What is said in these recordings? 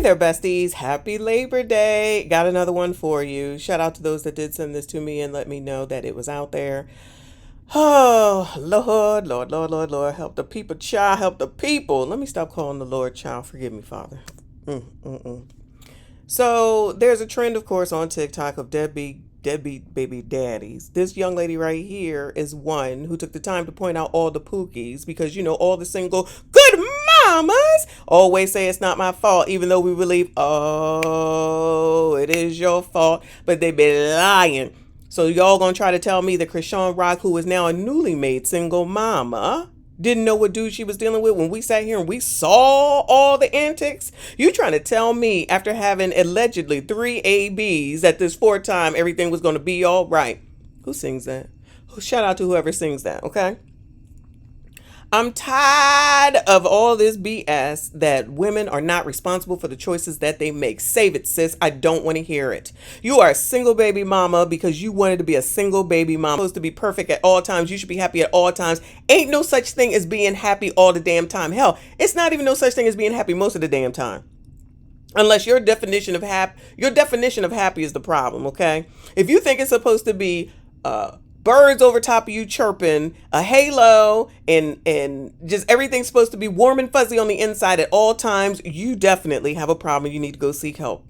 Hey there, besties. Happy Labor Day. Got another one for you. Shout out to those that did send this to me and let me know that it was out there. Oh, Lord, Lord, Lord, Lord, Lord. Help the people, child. Help the people. Let me stop calling the Lord child. Forgive me, Father. Mm, mm, mm. So there's a trend, of course, on TikTok of deadbeat baby daddies. This young lady right here is one who took the time to point out all the pookies because, all the single good mamas always say it's not my fault, even though we believe, oh, it is your fault, but they be lying. So y'all gonna try to tell me that Krishan Rock, who is now a newly made single mama, didn't know what dude she was dealing with when we sat here and we saw all the antics? You trying to tell me after having allegedly 3 ABs that this fourth time everything was going to be all right? Who sings that? Shout out to whoever sings that, okay? I'm tired of all this BS that women are not responsible for the choices that they make. Save it, sis. I don't want to hear it. You are a single baby mama because you wanted to be a single baby mama. You're supposed to be perfect at all times. You should be happy at all times. Ain't no such thing as being happy all the damn time. Hell, it's not even no such thing as being happy most of the damn time. Unless your definition of happy is the problem, okay? If you think it's supposed to be birds over top of you chirping, a halo, and just everything's supposed to be warm and fuzzy on the inside at all times, you definitely have a problem. You need to go seek help.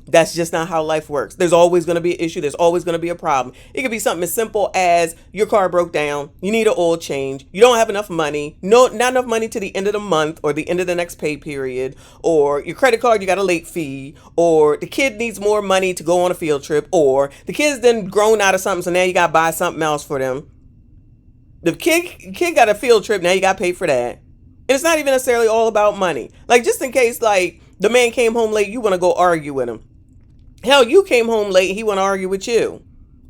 That's just not how life works. There's always going to be an issue. There's always going to be a problem. It could be something as simple as your car broke down. You need an oil change. You don't have enough money. No, not enough money to the end of the month or the end of the next pay period. Or your credit card, you got a late fee. Or the kid needs more money to go on a field trip. Or the kid's then grown out of something, so now you got to buy something else for them. The kid got a field trip. Now you got to pay for that. And it's not even necessarily all about money. Like, just in case, like, the man came home late, you want to go argue with him. Hell, you came home late, he want to argue with you.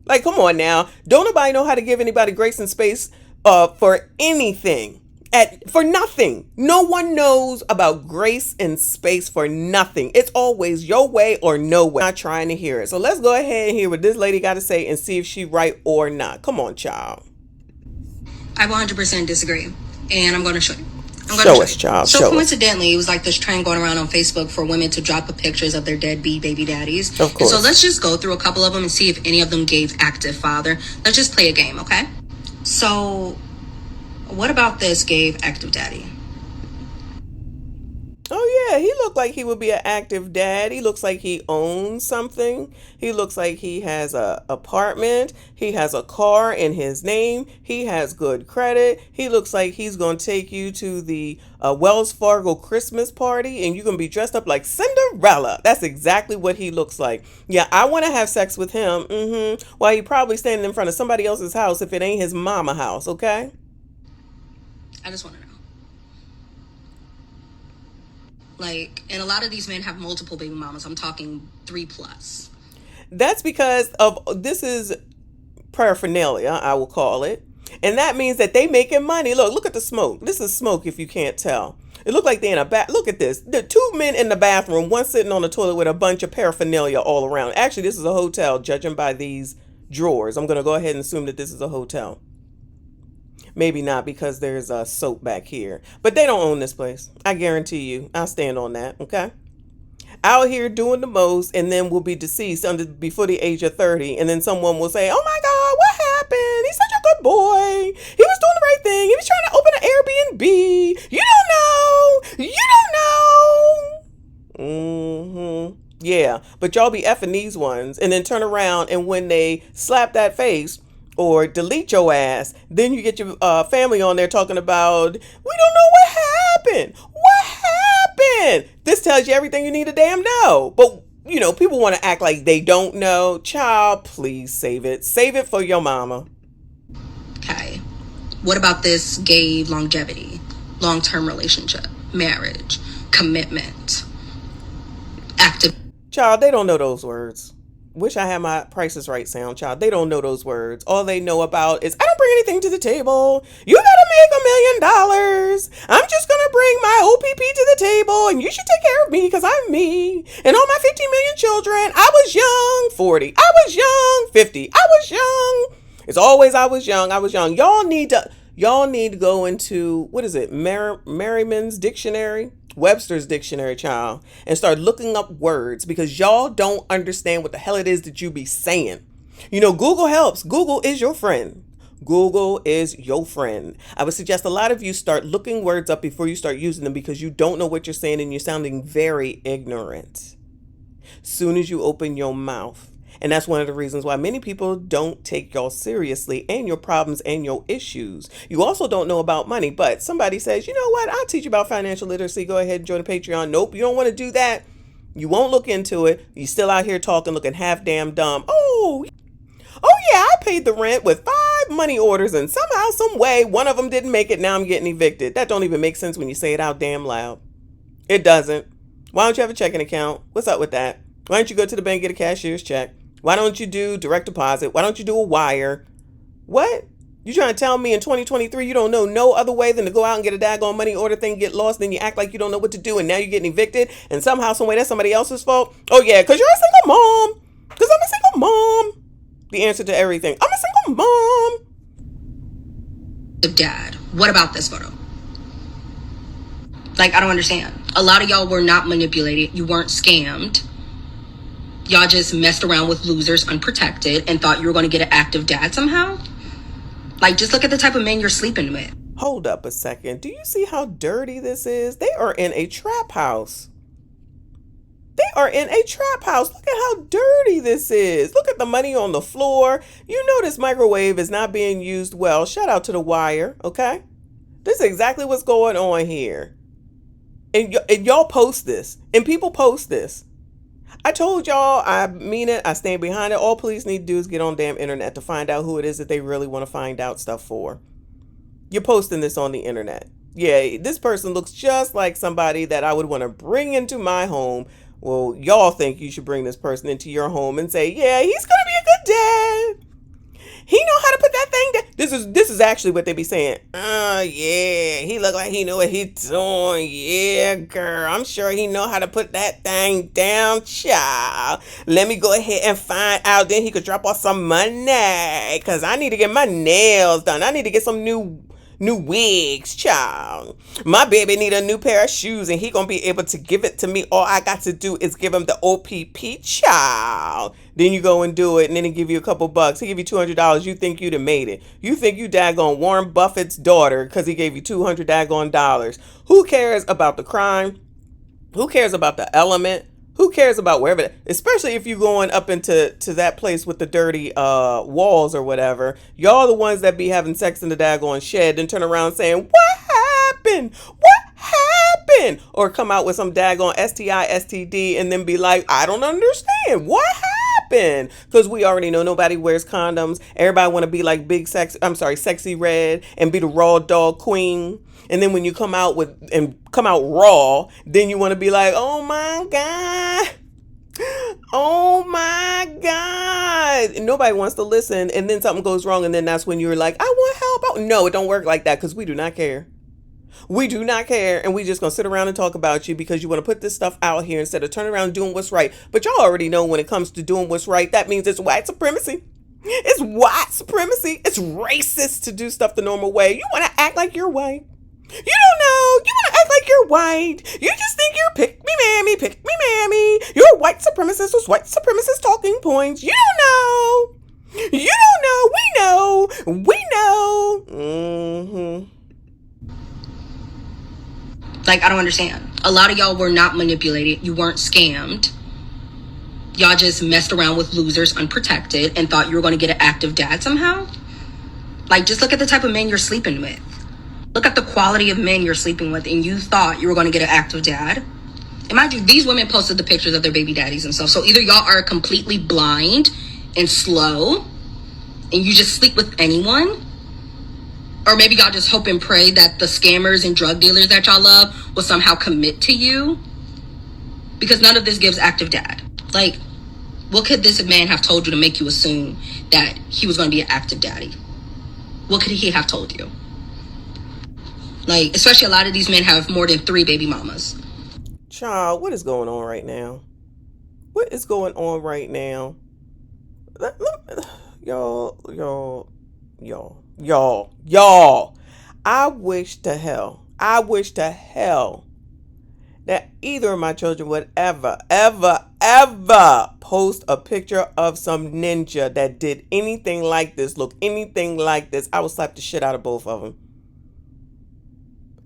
Like, come on now. Don't nobody know how to give anybody grace and space for anything. For nothing. No one knows about grace and space for nothing. It's always your way or no way. I'm not trying to hear it. So let's go ahead and hear what this lady got to say and see if she right or not. Come on, child. I 100% disagree. And I'm going to show you. Show us, child. So coincidentally, it was like this trend going around on Facebook for women to drop pictures of their deadbeat baby daddies. Of course. And so let's just go through a couple of them and see if any of them gave active father. Let's just play a game, okay? So what about this gave active daddy? Oh, yeah, he looked like he would be an active dad. He looks like he owns something. He looks like he has a apartment. He has a car in his name. He has good credit. He looks like he's going to take you to the Wells Fargo Christmas party and you're going to be dressed up like Cinderella. That's exactly what he looks like. Yeah, I want to have sex with him. While he probably standing in front of somebody else's house if it ain't his mama house, okay? I just want to know. Like, and a lot of these men have multiple baby mamas. I'm talking 3+. That's because of this is paraphernalia, I will call it. And that means that they making money. Look at the smoke. This is smoke if you can't tell. It looked like they in a bath. Look at this. The 2 men in the bathroom, one sitting on the toilet with a bunch of paraphernalia all around. Actually, this is a hotel, judging by these drawers. I'm going to go ahead and assume that this is a hotel. Maybe not because there's a soap back here. But they don't own this place. I guarantee you. I'll stand on that, okay? Out here doing the most and then will be deceased before the age of 30. And then someone will say, oh my God, what happened? He's such a good boy. He was doing the right thing. He was trying to open an Airbnb. You don't know. Yeah, but y'all be effing these ones and then turn around and when they slap that face, or delete your ass, then you get your family on there talking about, we don't know what happened. What happened? This tells you everything you need to damn know. But, people want to act like they don't know. Child, please save it. Save it for your mama. Okay. What about this gave longevity, long-term relationship, marriage, commitment, active? Child, they don't know those words. Wish I had my Price is Right sound, child. They don't know those words. All they know about is, I don't bring anything to the table. You gotta make $1 million. I'm just gonna bring my OPP to the table and you should take care of me because I'm me. And all my 15 million children. I was young, 40. I was young, 50. I was young. It's always I was young. Y'all need to go into, what is it, Merriman's Dictionary Webster's dictionary, child, and start looking up words because y'all don't understand what the hell it is that you be saying. You know, Google helps. Google is your friend. Google is your friend. I would suggest a lot of you start looking words up before you start using them because you don't know what you're saying and you're sounding very ignorant. Soon as you open your mouth. And that's one of the reasons why many people don't take y'all seriously and your problems and your issues. You also don't know about money, but somebody says, you know what? I'll teach you about financial literacy. Go ahead and join the Patreon. Nope, you don't want to do that. You won't look into it. You're still out here talking, looking half damn dumb. Oh yeah, I paid the rent with 5 money orders and somehow, some way, one of them didn't make it. Now I'm getting evicted. That don't even make sense when you say it out damn loud. It doesn't. Why don't you have a checking account? What's up with that? Why don't you go to the bank and get a cashier's check? Why don't you do direct deposit? Why don't you do a wire? What? You trying to tell me in 2023 you don't know no other way than to go out and get a daggone money order thing, get lost, then you act like you don't know what to do, and now you're getting evicted, and somehow, some way, that's somebody else's fault? Oh yeah, because you're a single mom. Because I'm a single mom. The answer to everything. I'm a single mom. Dad, what about this photo? Like, I don't understand. A lot of y'all were not manipulated. You weren't scammed. Y'all just messed around with losers unprotected and thought you were going to get an active dad somehow. Like, just look at the type of men you're sleeping with. Hold up a second. Do you see how dirty this is? They are in a trap house. They are in a trap house. Look at how dirty this is. Look at the money on the floor. You know this microwave is not being used well. Shout out to The Wire, okay? This is exactly what's going on here. And y'all post this. And people post this. I told y'all, I mean it, I stand behind it. All police need to do is get on damn internet to find out who it is that they really want to find out stuff for. You're posting this on the internet. Yeah, this person looks just like somebody that I would want to bring into my home. Well, y'all think you should bring this person into your home and say, yeah, he's going to be a good dad. He know how to put that thing down. This is actually what they be saying. Yeah, he look like he know what he doing. Yeah, girl, I'm sure he know how to put that thing down, child. Let me go ahead and find out. Then he could drop off some money because I need to get my nails done. I need to get some new wigs, child. My baby need a new pair of shoes and he gonna be able to give it to me. All I got to do is give him the OPP, child. Then you go and do it and then he give you a couple bucks. He give you $200. You think you'd have made it. You think you daggone Warren Buffett's daughter because he gave you $200 daggone dollars. Who cares about the crime? Who cares about the element? Who cares about wherever, especially if you're going up into that place with the dirty walls or whatever. Y'all the ones that be having sex in the daggone shed and turn around saying, what happened? What happened? Or come out with some daggone STI, STD and then be like, I don't understand. What happened? Because we already know nobody wears condoms. Everybody want to be like Sexy Red and be the raw dog queen. And then when you come out raw, then you want to be like, oh my God. Oh my God. And nobody wants to listen. And then something goes wrong. And then that's when you're like, I want help. Oh, no, it don't work like that because we do not care. We do not care. And we just going to sit around and talk about you because you want to put this stuff out here instead of turning around and doing what's right. But y'all already know when it comes to doing what's right, that means it's white supremacy. It's white supremacy. It's racist to do stuff the normal way. You want to act like you're white. You don't know. You want to act like you're white. You just think you're pick me mammy. You're a white supremacist with white supremacist talking points. You don't know. You don't know. We know. Like, I don't understand. A lot of y'all were not manipulated. You weren't scammed. Y'all just messed around with losers unprotected and thought you were going to get an active dad somehow. Like, just look at the type of men you're sleeping with. Look at the quality of men you're sleeping with, and you thought you were going to get an active dad. And mind you, these women posted the pictures of their baby daddies and stuff. So either y'all are completely blind and slow, and you just sleep with anyone, or maybe y'all just hope and pray that the scammers and drug dealers that y'all love will somehow commit to you. Because none of this gives active dad. Like, what could this man have told you to make you assume that he was going to be an active daddy? What could he have told you? Like, especially a lot of these men have more than 3 baby mamas. Child, what is going on right now? What is going on right now? Y'all. I wish to hell that either of my children would ever post a picture of some ninja that did anything like this, look anything like this, I will slap the shit out of both of them.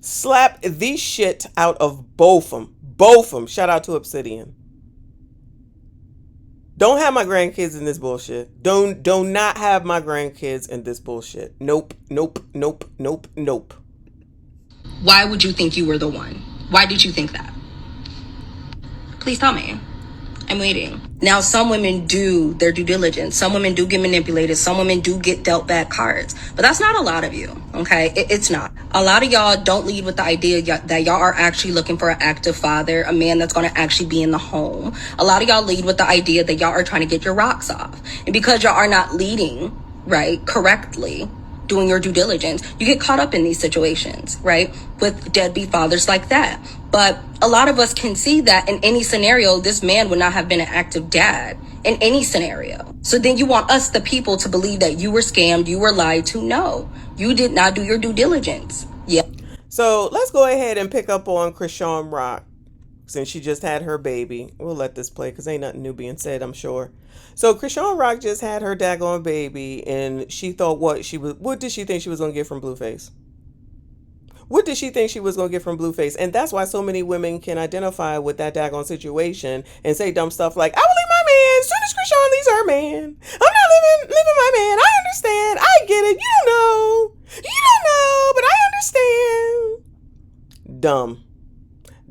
Slap the shit out of both of them. Both of them. Shout out to Obsidian. Don't have my grandkids in this bullshit. Do not have my grandkids in this bullshit. Nope. Why would you think you were the one? Why did you think that? Please tell me. I'm waiting. Now, some women do their due diligence. Some women do get manipulated. Some women do get dealt bad cards. But that's not a lot of you, okay? It's not. A lot of y'all don't lead with the idea that y'all are actually looking for an active father, a man that's going to actually be in the home. A lot of y'all lead with the idea that y'all are trying to get your rocks off. And because y'all are not leading, right, correctly, doing your due diligence, you get caught up in these situations, right? With deadbeat fathers like that. But a lot of us can see that in any scenario, this man would not have been an active dad in any scenario. So then you want us, the people, to believe that you were scammed, you were lied to. No, you did not do your due diligence. Yeah. So let's go ahead and pick up on Krishan Rock. Since she just had her baby. We'll let this play because ain't nothing new being said, I'm sure. So Krishan Rock just had her daggone baby, and she thought what did she think she was going to get from Blueface? What did she think she was going to get from Blueface? And that's why so many women can identify with that daggone situation and say dumb stuff like, I will leave my man as soon as Krishan leaves her man. I'm not leaving my man. I understand. I get it. You don't know, but I understand.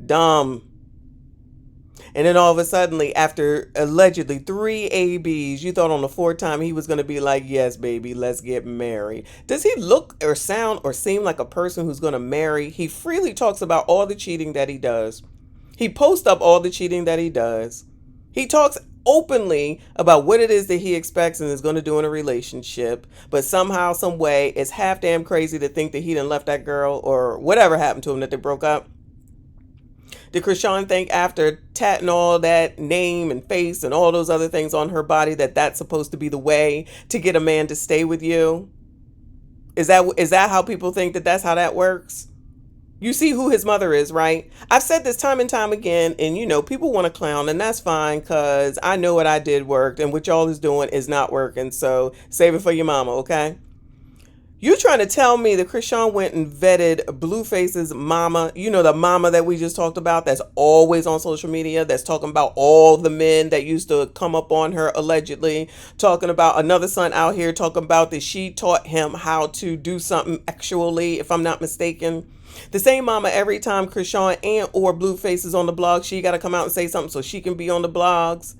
Dumb. And then all of a sudden, after allegedly 3 ABs, you thought on the 4th time he was going to be like, yes, baby, let's get married. Does he look or sound or seem like a person who's going to marry? He freely talks about all the cheating that he does. He posts up all the cheating that he does. He talks openly about what it is that he expects and is going to do in a relationship. But somehow, some way, it's half damn crazy to think that he done left that girl or whatever happened to him, that they broke up. Did Krishan think after tatting all that name and face and all those other things on her body that that's supposed to be the way to get a man to stay with you? Is that how people think that that's how that works? You see who his mother is, right? I've said this time and time again, and people want to clown, and that's fine because I know what I did worked and what y'all is doing is not working. So save it for your mama, okay? You trying to tell me that Krishan went and vetted Blueface's mama, the mama that we just talked about, that's always on social media, that's talking about all the men that used to come up on her allegedly, talking about another son out here talking about that she taught him how to do something actually, if I'm not mistaken. The same mama, every time Krishan and or Blueface is on the blog, she got to come out and say something so she can be on the blogs.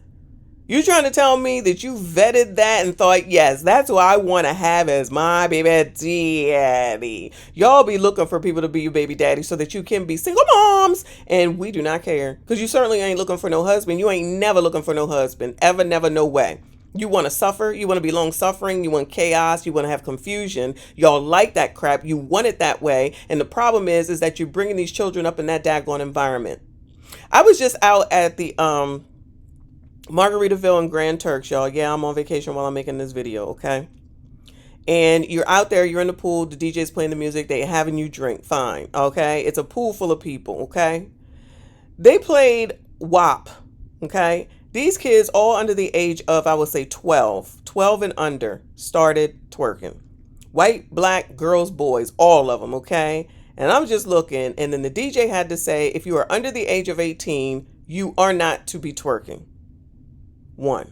You trying to tell me that you vetted that and thought, yes, that's who I want to have as my baby daddy. Y'all be looking for people to be your baby daddy so that you can be single moms. And we do not care. Because you certainly ain't looking for no husband. You ain't never looking for no husband. Ever, never, no way. You want to suffer. You want to be long suffering. You want chaos. You want to have confusion. Y'all like that crap. You want it that way. And the problem is that you're bringing these children up in that daggone environment. I was just out at the Margaritaville and Grand Turks, y'all. Yeah, I'm on vacation while I'm making this video, okay? And you're out there, you're in the pool, the DJ's playing the music, they having you drink, fine, okay? It's a pool full of people, okay? They played WAP, okay? These kids, all under the age of, I would say 12 and under, started twerking. White, black, girls, boys, all of them, okay? And I'm just looking, and then the DJ had to say, if you are under the age of 18, you are not to be twerking. 1.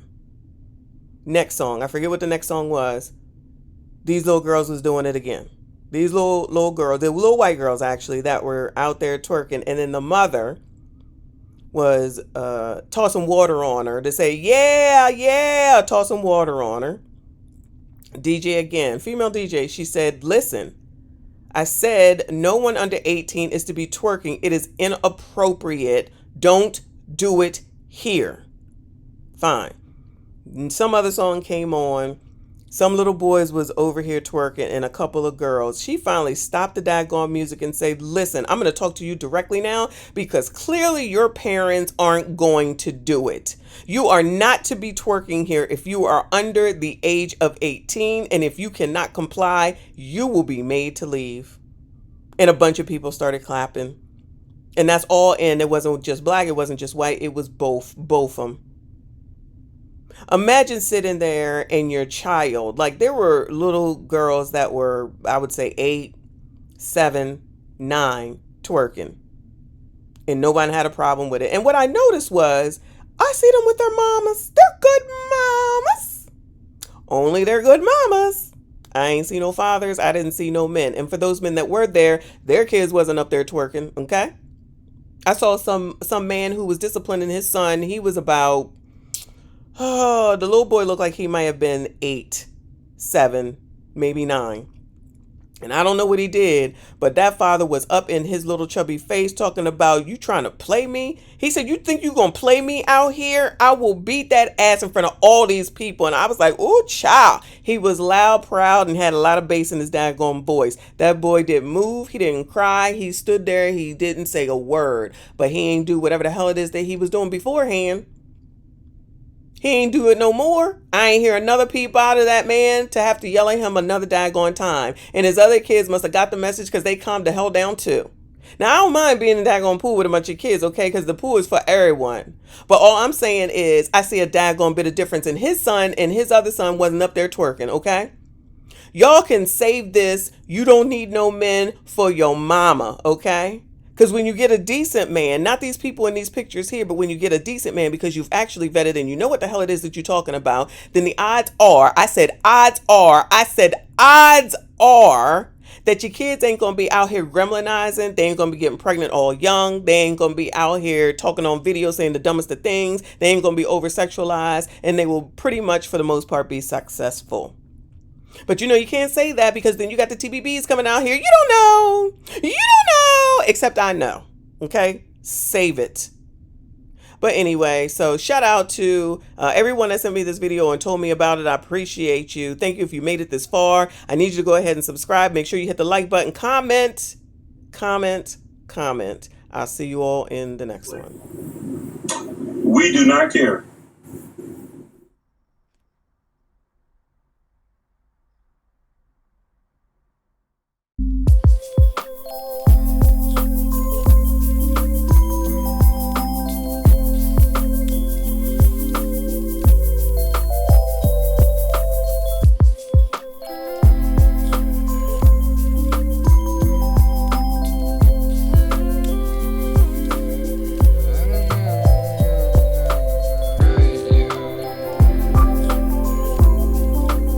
Next song. I forget what the next song was. These little girls was doing it again. These little girls, the little white girls actually, that were out there twerking. And then the mother was tossing water on her to say, yeah, tossing water on her. DJ again, female DJ, she said, listen, I said no one under 18 is to be twerking. It is inappropriate. Don't do it here. Fine. And some other song came on. Some little boys was over here twerking and a couple of girls. She finally stopped the daggone music and said, listen, I'm going to talk to you directly now because clearly your parents aren't going to do it. You are not to be twerking here if you are under the age of 18. And if you cannot comply, you will be made to leave. And a bunch of people started clapping. And that's all in. It wasn't just black. It wasn't just white. It was both of them. Imagine sitting there and your child, like there were little girls that were, I would say 8, 7, 9, twerking. And nobody had a problem with it. And what I noticed was, I see them with their mamas. They're good mamas. Only they're good mamas. I ain't see no fathers. I didn't see no men. And for those men that were there, their kids wasn't up there twerking, okay? I saw some man who was disciplining his son. He was about, oh, the little boy looked like he might have been 8, 7, maybe 9. And I don't know what he did, but that father was up in his little chubby face talking about, you trying to play me? He said, you think you going to play me out here? I will beat that ass in front of all these people. And I was like, ooh, child. He was loud, proud, and had a lot of bass in his daggone voice. That boy didn't move. He didn't cry. He stood there. He didn't say a word, but he ain't do whatever the hell it is that he was doing beforehand. He ain't do it no more. I ain't hear another peep out of that man to have to yell at him another daggone time. And his other kids must have got the message because they calmed the hell down too. Now, I don't mind being in the daggone pool with a bunch of kids, okay? Because the pool is for everyone. But all I'm saying is I see a daggone bit of difference in his son, and his other son wasn't up there twerking, okay? Y'all can save this. You don't need no men for your mama, okay? Because when you get a decent man, not these people in these pictures here, but when you get a decent man because you've actually vetted and you know what the hell it is that you're talking about, then the odds are, I said odds are that your kids ain't going to be out here gremlinizing. They ain't going to be getting pregnant all young. They ain't going to be out here talking on video saying the dumbest of things. They ain't going to be over sexualized, and they will pretty much for the most part be successful. But you know, you can't say that because then you got the TBBs coming out here. You don't know. You don't know. Except I know. Okay? Save it. But anyway, so shout out to everyone that sent me this video and told me about it. I appreciate you. Thank you if you made it this far. I need you to go ahead and subscribe. Make sure you hit the like button. Comment. I'll see you all in the next one. We do not care.